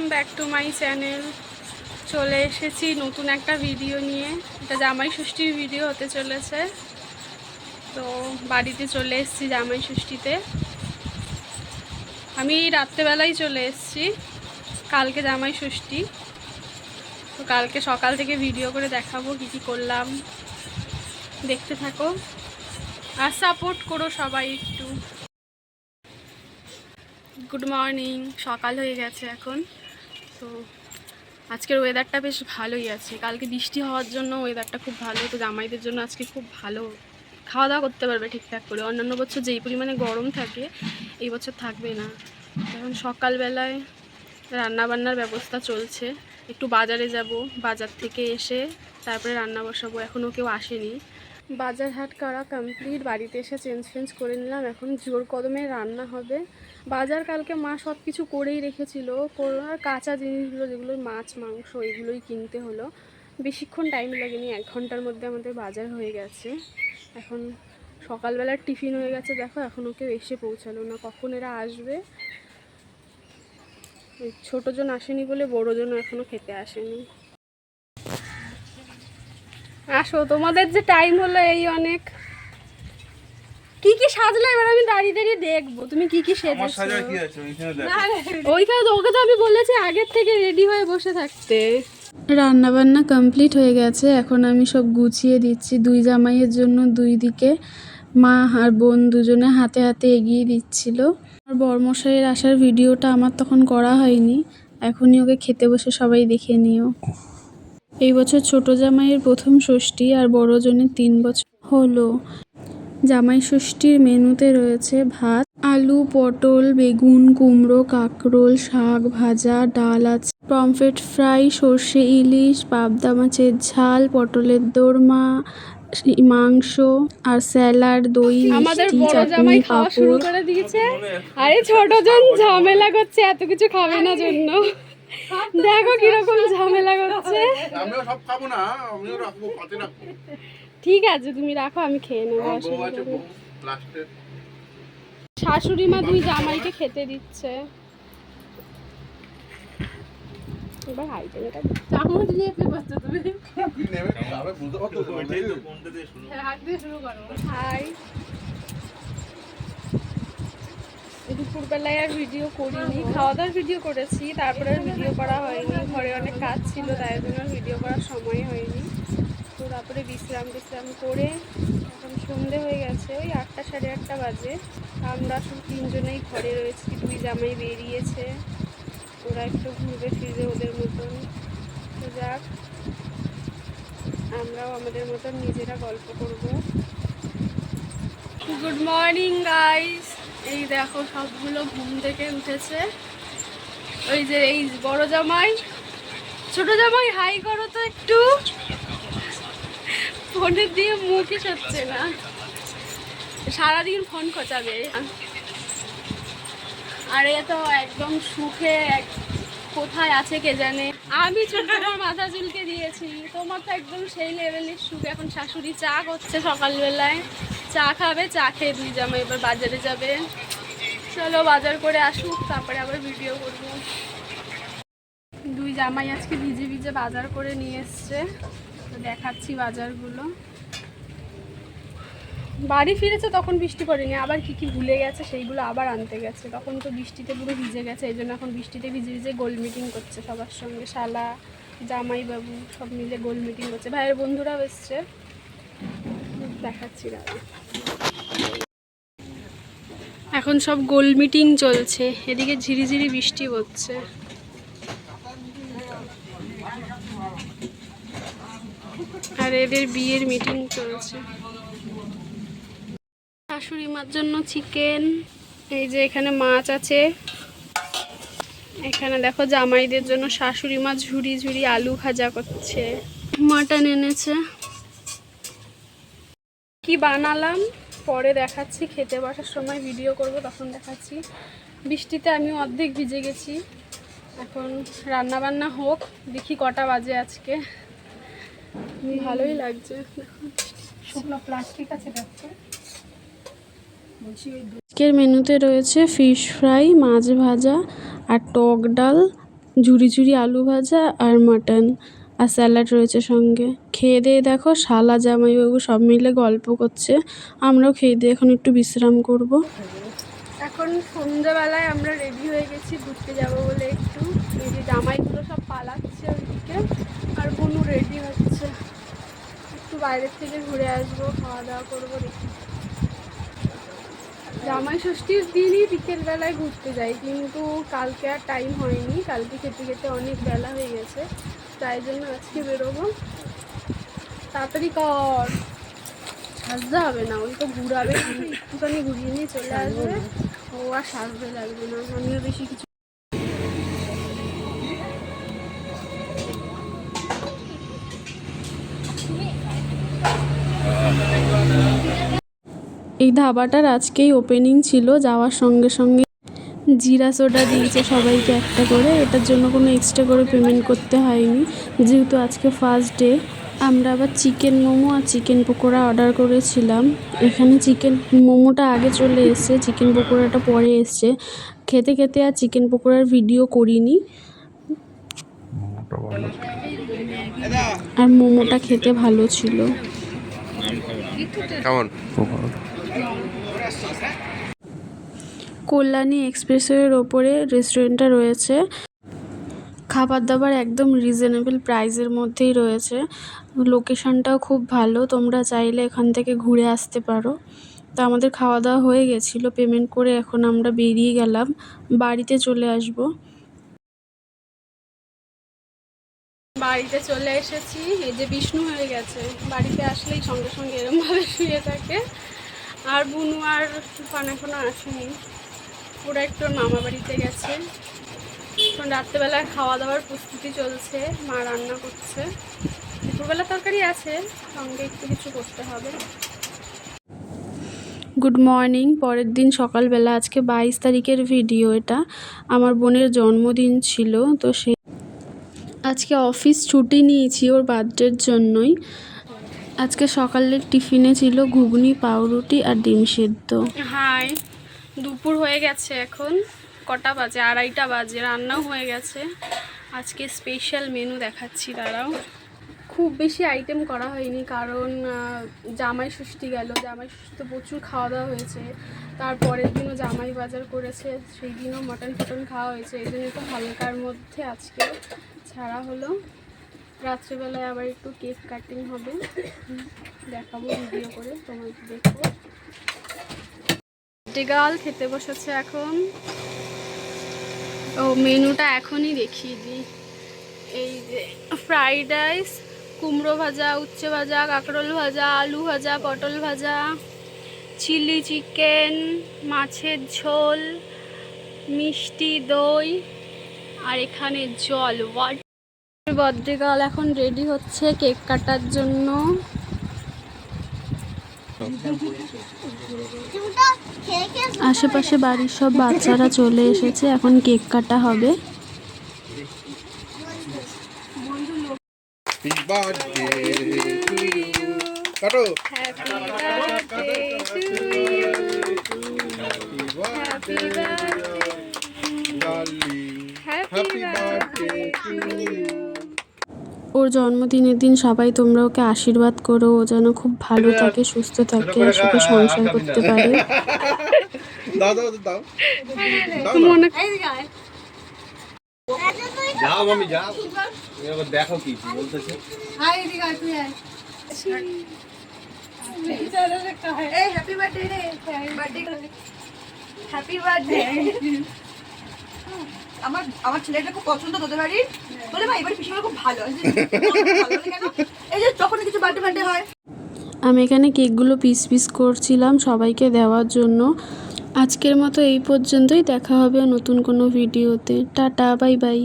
Welcome back to my channel. চলে এসেছি নতুন একটা ভিডিও নিয়ে। এটা জামাই ষষ্ঠীর ভিডিও হতে চলেছে। তো বাড়িতে চলে এসেছি জামাই ষষ্ঠীতে। আমি রাত্রেবেলায় চলে এসেছি, কালকে জামাই ষষ্ঠী। তো কালকে সকাল থেকে ভিডিও করে দেখাবো কী কী করলাম, দেখতে থাকো আর সাপোর্ট করো সবাই একটু। গুড মর্নিং, সকাল হয়ে গেছে এখন। তো আজকের ওয়েদারটা বেশ ভালোই আছে, কালকে বৃষ্টি হওয়ার জন্য ওয়েদারটা খুব ভালো। তো জামাইদের জন্য আজকে খুব ভালো, খাওয়া দাওয়া করতে পারবে ঠিকঠাক করে। অন্যান্য বছর যেই পরিমাণে গরম থাকে এই বছর থাকবে না। এখন সকালবেলায় রান্নাবান্নার ব্যবস্থা চলছে। একটু বাজারে যাব, বাজার থেকে এসে তারপরে রান্না বসাবো। এখনও কেউ আসেনি। বাজার হাট করা কমপ্লিট, বাড়িতে এসে চেঞ্জ করে নিলাম। এখন জোর কদমে রান্না হবে। বাজার কালকে মা সব কিছু করেই রেখেছিল, আর কাঁচা জিনিসগুলো যেগুলো মাছ মাংস এগুলোই কিনতে হলো। বেশিক্ষণ টাইম লাগেনি, 1 ঘন্টার মধ্যে আমাদের বাজার হয়ে গেছে। এখন সকালবেলার টিফিন হয়ে গেছে। দেখো এখনও কেউ এসে পৌঁছালো না, কখন এরা আসবে। ছোটোজন আসেনি বলে বড়োজনও এখনও খেতে আসেনি। আসো, তোমাদের যে টাইম হলো এই অনেক। কি কি সাজলে এবার আমি দাঁড়িয়ে দাঁড়িয়ে দেখবো তুমি কি কি সেজেছো। ওইখানে তো ওকে তো আমি বলেছি আগের থেকে রেডি হয়ে বসে থাকতে। রান্না বান্না কমপ্লিট হয়ে গেছে, এখন আমি সব গুছিয়ে দিচ্ছি। দুই জামাইয়ের জন্য দুই দিকে মা আর বোন দুজনে হাতে হাতে এগিয়ে দিচ্ছিল। আর বরমশাইয়ের আসার ভিডিওটা আমার তখন করা হয়নি, এখনই ওকে খেতে বসে সবাই দেখে নিও। এই বছর ছোট জামাইয়ের প্রথম ষষ্ঠী, আর বড়জনের 3 বছর হলো। জামাই ষষ্ঠীর মেনুতে রয়েছে ভাত, আলু, পটল, বেগুন, কুমড়ো, কাঁকরোল, শাক ভাজা, ডাল আছে, পমফ্রেট ফ্রাই, সর্ষে ইলিশ, পাবদা মাছের ঝাল, পটলের দোরমা, মাংস আর স্যালাড, দই, মিষ্টি, চাটনি, পাঁপড়। আরে ছোটজন ঝামেলা করছে, এত কিছু খাবে না জন্য। দেখো কিরকম ঝামেলা করছে। আমিও সব খাবো না, আমিও রাখবো, পাতে রাখবো। ঠিক আছে তুমি রাখো, আমি খেয়ে নেবো। শাশুড়ি মা দুই জামাইকে খেতে দিচ্ছে। এবার আইটেমটা চামচ নিয়ে কি করছো তুমি? কি নেবে খাবে বুঝতে পারছো তো? ওইটাই তো কোনটা দিয়ে শুরু? হাত দিয়ে শুরু করো। হাই, দুপুরবেলায় আর ভিডিও করিনি, খাওয়া দাওয়ার ভিডিও করেছি, তারপরে আর ভিডিও করা হয়নি। ঘরে অনেক কাজ ছিল, তাই জন্য ভিডিও করার সময় হয়নি। তো তারপরে বিশ্রাম করে এখন সন্ধে হয়ে গেছে, ওই 8টা সাড়ে 8টা বাজে। আমরা শুধু 3 জনেই ঘরে রয়েছি, দুই জামাই বেরিয়েছে, ওরা একটু ঘুরবে ফিরবে ওদের মতন। তো যাক, আমরাও আমাদের মতন নিজেরা গল্প করব। Good morning guys. এই দেখো সবগুলো ঘুম থেকে উঠেছে। ওই যে এই বড় জামাই, ছোট জামাই হাই করো তো একটু। ফোনের দিয়ে মুখই সচ্ছে না, সারাদিন ফোন খোঁচাবে। আর এ তো একদম সুখে কোথায় আছে কে জানে। আমি তোমার মাথা চুলকে দিয়েছি, তোমার তো একদম সেই লেভেলের সুখ। এখন শাশুড়ি চা করছে সকালবেলায়, চা খাবে, চা খেয়ে দুই জামাই এবার বাজারে যাবে। চলো বাজার করে আসুক, তারপরে আবার ভিডিও করবো। দুই জামাই আজকে ভিজে ভিজে বাজার করে নিয়ে এসছে, তো দেখাচ্ছি বাজারগুলো। বাড়ি ফিরেছে তখন বৃষ্টি পড়েনি, আবার কি কি ভুলে গেছে সেইগুলো আবার আনতে গেছে। তখন তো বৃষ্টিতে পুরো ভিজে গেছে, এই জন্য এখন বৃষ্টিতে ভিজে ভিজে গোল মিটিং করছে সবার সঙ্গে। শালা, জামাইবাবু সব মিলে গোল মিটিং করছে, ভাইয়ের বন্ধুরাও এসছে, দেখাচ্ছি দাদা। এখন সব গোল মিটিং চলছে, এদিকে ঝিরিঝিরি বৃষ্টি হচ্ছে। আর এদের বিয়ের মিটিং চলছে। শাশুড়ি মার জন্য চিকেন, এই যে এখানে মাছ আছে। এখানে দেখো জামাইদের জন্য শাশুড়ি মা ঝুরি ঝুরি আলু ভাজা করছে। মাটন এনেছে। কি বানালাম পরে দেখাচ্ছি, খেতে বসার সময় ভিডিও করব, তখন দেখাচ্ছি। বৃষ্টিতে আমি অর্ধেক ভিজে গেছি। এখন রান্না বান্না হোক, দেখি কটা বাজে আজকে। ভালোই লাগছে। শুকনো প্লাস্টিক আছে দেখো। আজকের মেনুতে রয়েছে ফিশ ফ্রাই, মাছ ভাজা আর টক ডাল ঝুরি ঝুরি আলু ভাজা আর মাটন আর স্যালাড রয়েছে সঙ্গে। খেয়ে দিয়ে দেখো শালা জামাইবাবু সব মিলে গল্প করছে, আমরাও খেয়ে দিয়ে এখন একটু বিশ্রাম করব। এখন সন্ধ্যাবেলায় আমরা রেডি হয়ে গেছি ঘুরতে যাব বলে। একটু এই যে জামাইগুলো সব পালাচ্ছে ওইদিকে, আর বোনু রেডি হচ্ছে। একটু বাইরের থেকে ঘুরে আসবো, খাওয়া দাওয়া করবো। দেখি জামাই ষষ্ঠীর দিনই বিকেলবেলায় ঘুরতে যাই, কিন্তু কালকে আর টাইম হয়নি। কালকে খেতে খেতে অনেক বেলা হয়ে গেছে, তাই জন্য আজকে বেরোবো। তাড়াতাড়ি কর, সাজতে হবে না, ওই তো ঘুরাবে, একটুখানি ঘুরিয়ে নিয়ে চলে আসবে। ও আর সাজতে লাগবে না, আমিও বেশি কিছু। এই ধাবাটার আজকেই ওপেনিং ছিল, যাওয়ার সঙ্গে সঙ্গে জিরা সোডা দিয়েছে সবাইকে একটা করে। এটার জন্য কোনো এক্সট্রা করে পেমেন্ট করতে হয়নি, যেহেতু আজকে ফার্স্ট ডে। আমরা আবার চিকেন মোমো আর চিকেন পকোড়া অর্ডার করেছিলাম। এখানে চিকেন মোমোটা আগে চলে এসছে, চিকেন পকোড়াটা পরে এসছে। খেতে খেতে আর চিকেন পকোড়ার ভিডিও করিনি। আর মোমোটা খেতে ভালো ছিল। কেমন? কল্যাণী এক্সপ্রেসওয়ের ওপরে রেস্টুরেন্টটা রয়েছে। খাবার দাবার একদম রিজনেবল প্রাইসের মধ্যেই রয়েছে। লোকেশনটাও খুব ভালো, তোমরা চাইলে এখান থেকে ঘুরে আসতে পারো। তো আমাদের খাওয়া দাওয়া হয়ে গেছিলো, পেমেন্ট করে এখন আমরা বেরিয়ে গেলাম, বাড়িতে চলে আসব। বাড়িতে চলে এসেছি। এই যে বিষ্ণু হয়ে গেছে, বাড়িতে আসলেই সঙ্গে সঙ্গে এরমভাবে শুয়ে থাকে। আর বুনু আর তুফান এখনো আসেনি, ওরা একটু মামা বাড়িতে গেছে। এখন রাত্রেবেলায় খাওয়া দাওয়ার প্রস্তুতি চলছে, মা রান্না করছে। দুপুরবেলা তরকারি আছে, সঙ্গে একটু কিছু করতে হবে। Good morning. পরের দিন সকালবেলা, আজকে 22 তারিখের ভিডিও এটা। আমার বোনের জন্মদিন ছিল, তো সেই আজকে অফিস ছুটি নিয়েছি ওর বার্থডের জন্যই। আজকে সকালের টিফিনে ছিল ঘুগনি, পাউরুটি আর ডিম সেদ্ধ। হাই, দুপুর হয়ে গেছে, এখন কটা বাজে? 2:30 বাজে। রান্নাও হয়ে গেছে। আজকে স্পেশাল মেনু দেখাচ্ছি, দাঁড়াও। খুব বেশি আইটেম করা হয়নি, কারণ জামাই ষষ্ঠী গেল, জামাই ষষ্ঠীতে প্রচুর খাওয়া দাওয়া হয়েছে। তারপরের দিনও জামাই বাজার করেছে, সেই দিনও মটন ফটন খাওয়া হয়েছে। এই জন্য একটু হালকার মধ্যে আজকে ছাড়া হলো। রাত্রিবেলায় আবার একটু কেক কাটিং হবে, দেখাবো ভিডিও করে, তোমাকে দেখো। ডিগাল খেতে বসেছে এখন। ও মেনুটা এখনই দেখিয়ে দিই। এই যে ফ্রাইড রাইস, কুমড়ো ভাজা, উচ্ছে ভাজা, কাঁকরোল ভাজা, আলু ভাজা, পটল ভাজা, চিলি চিকেন, মাছের ঝোল, মিষ্টি দই, আর এখানে জল। বার্থডে গার্ল এখন রেডি হচ্ছে কেক কাটার জন্য। আশেপাশে বাড়ির সব বাচ্চারা চলে এসেছে, এখন কেক কাটা হবে। ওর জন্মদিনের দিন সবাই তোমরা ওকে আশীর্বাদ করো, ও যেন খুব ভালো থাকে, সুস্থ থাকে, আর সুখে সংসার করতে পারে। দেখো কি বলতেছে। আমার ছেলেটা খুব পছন্দ তোদের বাড়ির, বলে ভাই এবার পিসিমা খুব ভালো। কেন এই যে যখন কিছু বার্থডে হয়। আমি এখানে কেকগুলো পিস পিস করছিলাম সবাইকে দেওয়ার জন্য। আজকের মতো এই পর্যন্তই, দেখা হবে নতুন কোনো ভিডিওতে। Tata, bye bye.